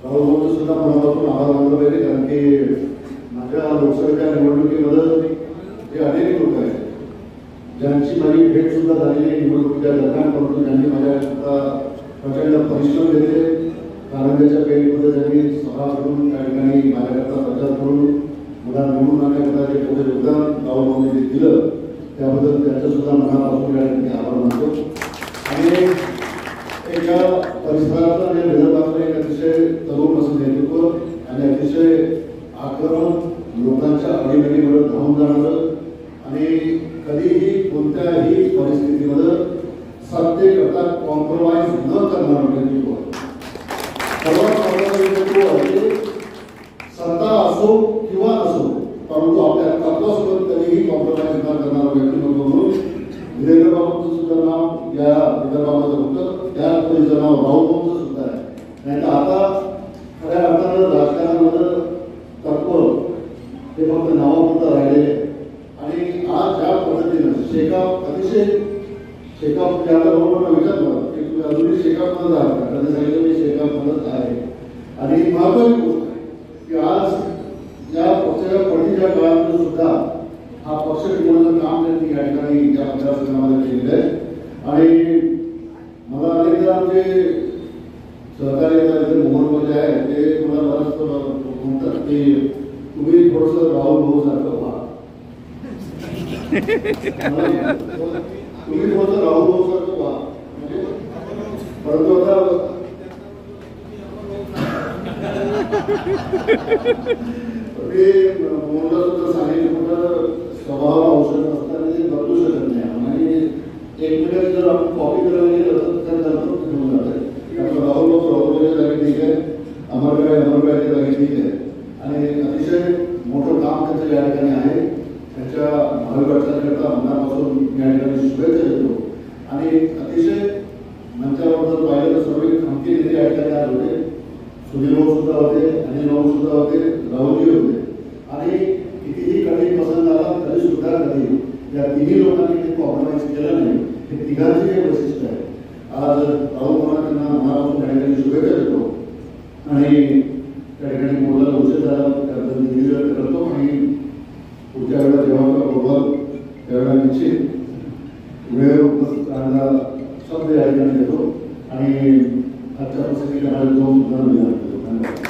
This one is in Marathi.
राहुल सुद्धा मनापासून आभार मानला पाहिजे, कारण की माझ्या लोकसभेच्या निवडणुकीमध्ये जे अनेक लोक आहेत ज्यांची माझी भेट सुद्धा झालेली निवडणुकीच्या दरम्यान, परंतु त्यांनी माझ्या प्रचंड परिश्रम घेतले. कारंजाच्या पेठमध्ये त्यांनी सभा करून त्या ठिकाणी माझ्याकरता प्रचार करून मला निवडून आणण्याकरता जे मोठे योगदान राहुल दिलं त्याबद्दल त्यांचं सुद्धा मनापासून या ठिकाणी आभार मानतो. आणि एका परिसराचं आणि विदर्भातलं एक अतिशय तरुण असं नेतृत्व आणि अतिशय आक्रमक लोकांच्या अडीअडीमध्ये धावून जाणारं आणि कधीही कोणत्याही परिस्थितीमध्ये सत्तेकरता कॉम्प्रोमाइज न करणारं नेतृत्व. सर्वात महत्त्वाचं नेतृत्व आहे सत्ता असो किंवा नसो, परंतु आपल्या तत्वासोबत कधीही कॉम्प्रोमाइज न करणारं व्यक्तिमत्व म्हणून वीरेंद्र बाबूंचं सुद्धा नाव या विदर्भामध्ये होतं. त्याच परीचं नाव राहुल सुद्धा आहे. नाही तर आता खऱ्या अर्थानं राजकारणामध्ये तत्व हे फक्त नावापुरतं राहिले. आणि आज ज्या पद्धतीनं अतिशय शेकाप त्याला बरोबर विचारलं की तुम्ही अजूनही शेकापमध्ये आहात का, त्यांनी सांगितलं मी शेकापमध्येच आहे. आणि महत्त्वाची गोष्ट आहे की आज या पक्षाच्या पडीच्या काळामध्ये सुद्धा हा पक्ष टिकवण्याचं काम त्यांनी या ठिकाणी या मतदारसंघामध्ये केलेलं आहे. आणि मला अनेकदा आमचे सहकारी मोहनमध्ये आहे ते मला बरंच म्हणतात की तुम्ही थोडंसं राहुल भाऊ सारखं व्हा, तुम्ही थोडंसं राहुल भाऊ सारखं व्हा. परंतु आता मोहनला सुद्धा सांगितलं स्वभावाला औषध असताना ते बदलू शकत नाही. आणि एक मिनिट जर आपण कॉपी करायला गेलं तर त्यानंतर घेऊन जातं. राहुल राहुलच्या जागी ठीक आहे, अमरकाच्या जागी ठीक आहे. आणि अतिशय मोठं काम त्यांचं या ठिकाणी आहे. त्यांच्या भाविकांकरता मनापासून या ठिकाणी शुभेच्छा देतो. आणि अतिशय मंचावर जर पाहिलं तर सर्व खमकी नेते या ठिकाणी आज होते. सुनील भाऊ सुद्धा होते, अनिल भाऊ सुद्धा होते, राहुलजी होते. आणि कितीही कठीण प्रसंग आला तरी सुद्धा कधी या तिन्ही लोकांनी ते कॉम्प्रोमाइज केलं नाही. हे तिघांचे जे वैशिष्ट्य आहे. आज राहुल मला त्यांना मनापासून त्या ठिकाणी शुभेच्छा देतो. आणि त्या ठिकाणी बोलायला उशीर झाला त्याबद्दल निधी व्यक्त करतो. आणि पुढच्या वेळेला जेव्हा बोलवाल त्यावेळेला निश्चित वेळ उपस्थित राहणारा शब्द या ठिकाणी देतो. आणि आजच्या प्रसंगी जाऊन सुद्धा विधान करतो. धन्यवाद.